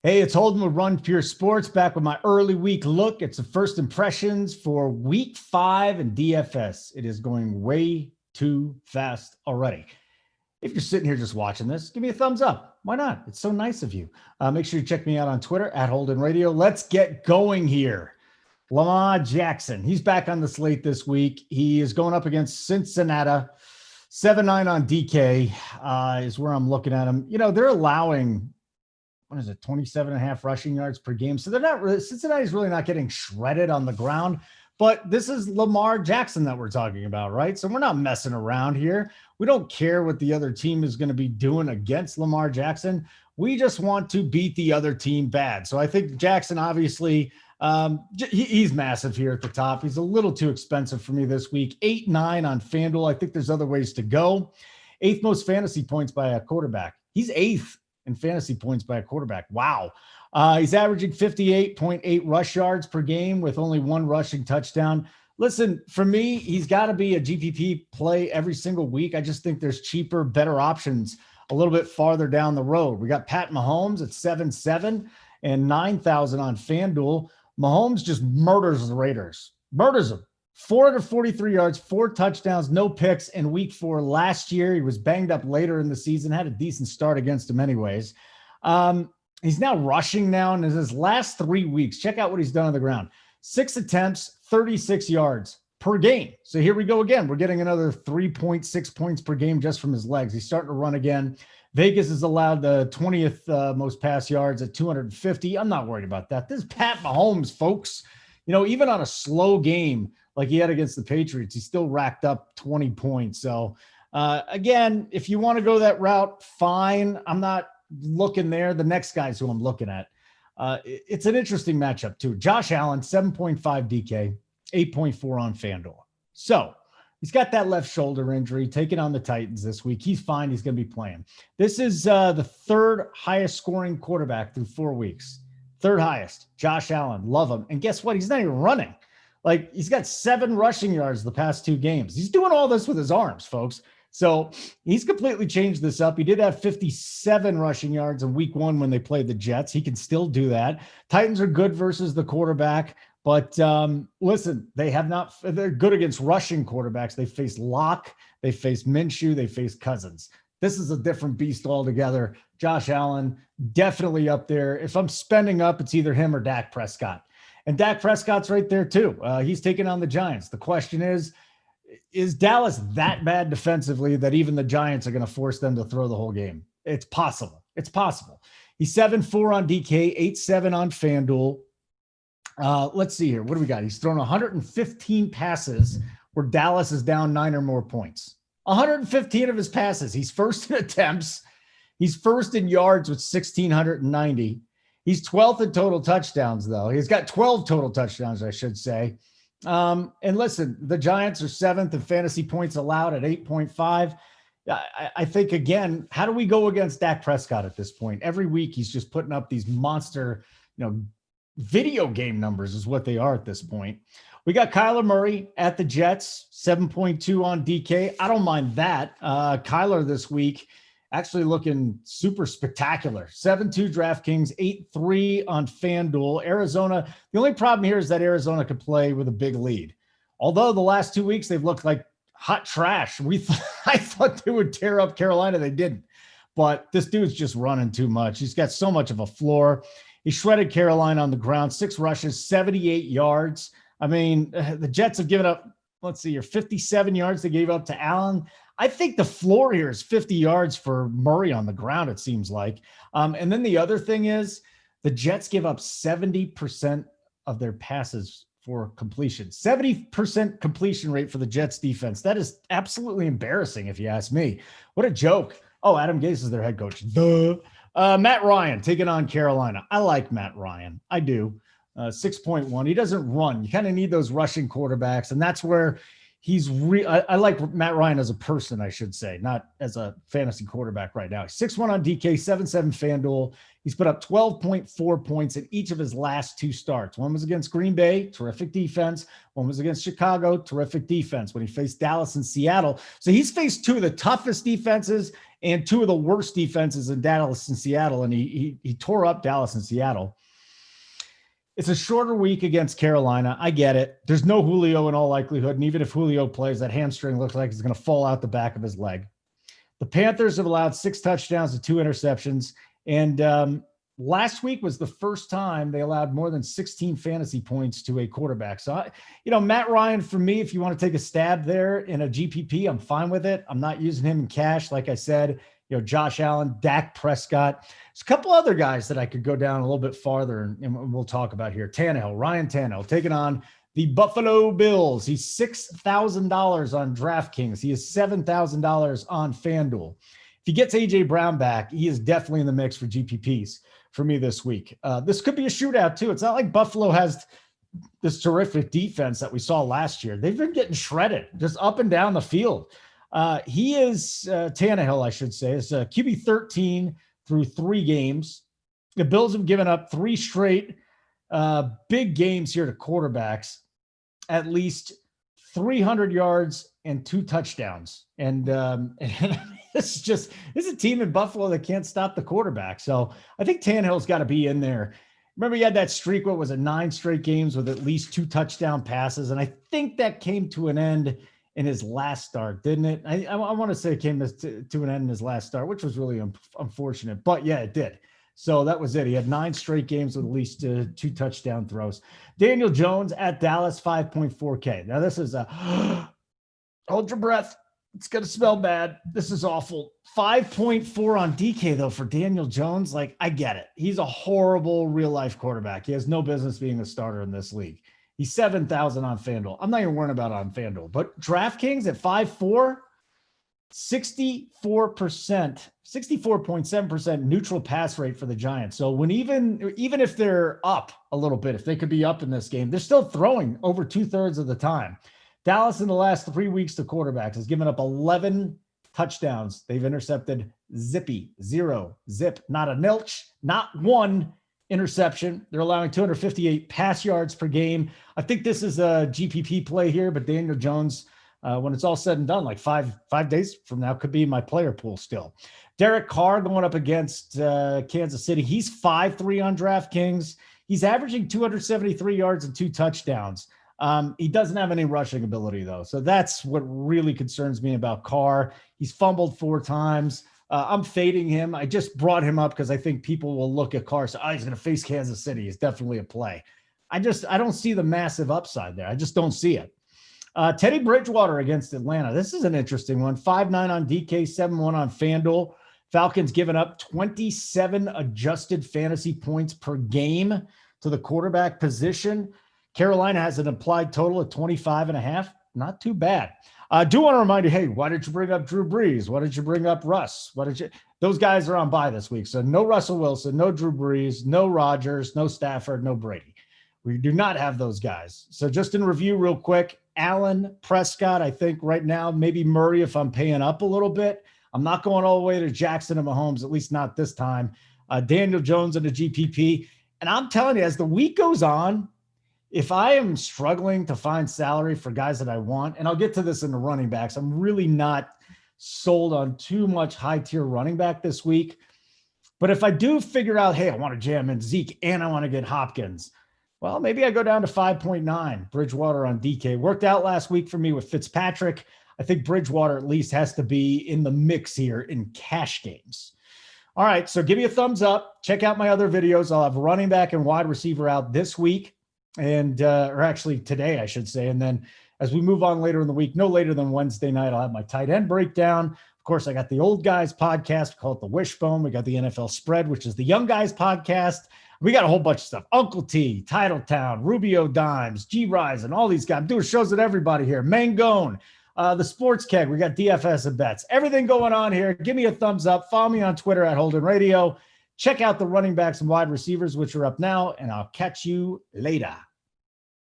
Hey, it's Holden with Run Pure Sports, back with my early week look. It's the first impressions for week 5 in DFS. It is going way too fast already. If you're sitting here just watching this, give me a thumbs up. Why not? It's so nice of you. Make sure you check me out on Twitter at Holden Radio. Let's get going here. Lamar Jackson, he's back on the slate this week. He is going up against Cincinnati. 7-9 on DK is where I'm looking at him. You know, they're allowing 27 and a half rushing yards per game. So they're not really, Cincinnati's really not getting shredded on the ground, but this is Lamar Jackson that we're talking about, right? So we're not messing around here. We don't care what the other team is going to be doing against Lamar Jackson. We just want to beat the other team bad. So I think Jackson, obviously, he's massive here at the top. He's a little too expensive for me this week. 8-9 on FanDuel. I think there's other ways to go. 8th most fantasy points by a quarterback. He's 8th in fantasy points by a quarterback. Wow. He's averaging 58.8 rush yards per game with only one rushing touchdown. Listen, for me, he's got to be a GPP play every single week. I just think there's cheaper, better options a little bit farther down the road. We got Pat Mahomes at 7-7 and 9,000 on FanDuel. Mahomes just murders the Raiders. Murders them. 443 yards, 4 touchdowns, no picks in week 4 last year. He was banged up later in the season, had a decent start against him anyways. He's now rushing now in his last 3 weeks. Check out what he's done on the ground. 6 attempts, 36 yards per game. So here we go again. We're getting another 3.6 points per game just from his legs. He's starting to run again. Vegas has allowed the 20th most pass yards at 250. I'm not worried about that. This is Pat Mahomes, folks. You know, even on a slow game like he had against the Patriots, he still racked up 20 points. So, again, if you want to go that route, fine. I'm not looking there. The next guy's who I'm looking at. It's an interesting matchup, too. Josh Allen, 7.5 DK, 8.4 on FanDuel. So, he's got that left shoulder injury, taking on the Titans this week. He's fine. He's going to be playing. This is the 3rd highest scoring quarterback through 4 weeks. 3rd highest. Josh Allen. Love him. And guess what? He's not even running. Like, he's got 7 rushing yards the past 2 games. He's doing all this with his arms, folks. So he's completely changed this up. He did have 57 rushing yards in week 1 when they played the Jets. He can still do that. Titans are good versus the quarterback. But listen, they're good against rushing quarterbacks. They face Locke, they face Minshew, they face Cousins. This is a different beast altogether. Josh Allen, definitely up there. If I'm spending up, it's either him or Dak Prescott. And Dak Prescott's right there too. He's taking on the Giants. The question is Dallas that bad defensively that even the Giants are going to force them to throw the whole game? It's possible. It's possible. He's 7-4 on DK, 8-7 on FanDuel. Let's see here. What do we got? He's thrown 115 passes where Dallas is down 9 or more points. 115 of his passes. He's first in attempts. He's first in yards with 1,690. He's 12th in total touchdowns, though. He's got 12 total touchdowns, I should say. And listen, the Giants are 7th in fantasy points allowed at 8.5. I think, again, how do we go against Dak Prescott at this point? Every week he's just putting up these monster, video game numbers is what they are at this point. We got Kyler Murray at the Jets, 7.2 on DK. I don't mind that. Kyler this week actually looking super spectacular. 7-2 DraftKings, 8-3 on FanDuel. Arizona, the only problem here is that Arizona could play with a big lead. Although the last 2 weeks they've looked like hot trash. I thought they would tear up Carolina. They didn't. But this dude's just running too much. He's got so much of a floor. He shredded Carolina on the ground, 6 rushes, 78 yards. I mean, the Jets have given up, 57 yards they gave up to Allen. I think the floor here is 50 yards for Murray on the ground, it seems like. And then the other thing is the Jets give up 70% of their passes for completion. 70% completion rate for the Jets defense. That is absolutely embarrassing, if you ask me. What a joke. Oh, Adam Gase is their head coach. Duh. Matt Ryan taking on Carolina. I like Matt Ryan. I do. 6.1. He doesn't run. You kind of need those rushing quarterbacks, and that's where I like Matt Ryan as a person, I should say, not as a fantasy quarterback right now. 6-1 on DK, 7-7 FanDuel. He's put up 12.4 points in each of his last 2 starts. One was against Green Bay, terrific defense. One was against Chicago, terrific defense when he faced Dallas and Seattle. So he's faced 2 of the toughest defenses and 2 of the worst defenses in Dallas and Seattle, and he tore up Dallas and Seattle. It's a shorter week against Carolina. I get it. There's no Julio in all likelihood. And even if Julio plays, that hamstring looks like it's going to fall out the back of his leg. The Panthers have allowed 6 touchdowns and 2 interceptions. And last week was the first time they allowed more than 16 fantasy points to a quarterback. So, Matt Ryan, for me, if you want to take a stab there in a GPP, I'm fine with it. I'm not using him in cash. Like I said, Josh Allen, Dak Prescott. There's a couple other guys that I could go down a little bit farther and we'll talk about here. Ryan Tannehill taking on the Buffalo Bills. He's $6,000 on DraftKings. He is $7,000 on FanDuel. If he gets A.J. Brown back, he is definitely in the mix for GPPs for me this week. This could be a shootout too. It's not like Buffalo has this terrific defense that we saw last year. They've been getting shredded just up and down the field. He is Tannehill, I should say, is QB 13 through 3 games. The Bills have given up 3 straight big games here to quarterbacks, at least 300 yards and 2 touchdowns. And this is a team in Buffalo that can't stop the quarterback. So I think Tannehill's got to be in there. Remember, he had that streak, 9 straight games with at least 2 touchdown passes. And I think that came to an end in his last start, didn't it? I want to say it came to an end in his last start, which was really unfortunate. But yeah, it did. So that was it. He had 9 straight games with at least 2 touchdown throws. Daniel Jones at Dallas, 5.4K. Now this is hold your breath. It's going to smell bad. This is awful. 5.4 on DK though for Daniel Jones. Like, I get it. He's a horrible real life quarterback. He has no business being a starter in this league. He's 7,000 on FanDuel. I'm not even worrying about it on FanDuel, but DraftKings at 5.4, 64.7% neutral pass rate for the Giants. So when even if they're up a little bit, if they could be up in this game, they're still throwing over 2/3 of the time. Dallas in the last 3 weeks to quarterbacks has given up 11 touchdowns. They've intercepted 0, not a nilch, not one interception. They're allowing 258 pass yards per game. I think this is a GPP play here, but Daniel Jones, when it's all said and done, like five days from now, could be in my player pool still. Derek Carr going up against Kansas City. He's 5-3 on DraftKings. He's averaging 273 yards and 2 touchdowns. He doesn't have any rushing ability, though. So that's what really concerns me about Carr. He's fumbled 4 times. I'm fading him. I just brought him up because I think people will look at Carr. So, he's going to face Kansas City. He's definitely a play. I don't see the massive upside there. I just don't see it. Teddy Bridgewater against Atlanta. This is an interesting one. 5-9 on DK, 7-1 on FanDuel. Falcons giving up 27 adjusted fantasy points per game to the quarterback position. Carolina has an implied total of 25.5. Not too bad. I do want to remind you, hey, why did you bring up Drew Brees? Why did you bring up Russ? Those guys are on bye this week. So no Russell Wilson, no Drew Brees, no Rodgers, no Stafford, no Brady. We do not have those guys. So just in review real quick, Allen, Prescott, I think right now, maybe Murray if I'm paying up a little bit. I'm not going all the way to Jackson and Mahomes, at least not this time. Daniel Jones in the GPP. And I'm telling you, as the week goes on, if I am struggling to find salary for guys that I want, and I'll get to this in the running backs, I'm really not sold on too much high-tier running back this week. But if I do figure out, hey, I want to jam in Zeke and I want to get Hopkins, well, maybe I go down to 5.9, Bridgewater on DK. Worked out last week for me with Fitzpatrick. I think Bridgewater at least has to be in the mix here in cash games. All right, so give me a thumbs up. Check out my other videos. I'll have running back and wide receiver out this week. Or actually today, I should say. And then as we move on later in the week, no later than Wednesday night, I'll have my tight end breakdown. Of course, I got the Old Guys podcast. We call it the Wishbone. We got the NFL Spread, which is the Young Guys podcast. We got a whole bunch of stuff. Uncle T, Titletown, Rubio Dimes, G-Rise, and all these guys. I'm doing shows with everybody here. Mangone, the Sports Keg. We got DFS and bets. Everything going on here. Give me a thumbs up. Follow me on Twitter at Holden Radio. Check out the running backs and wide receivers, which are up now, and I'll catch you later.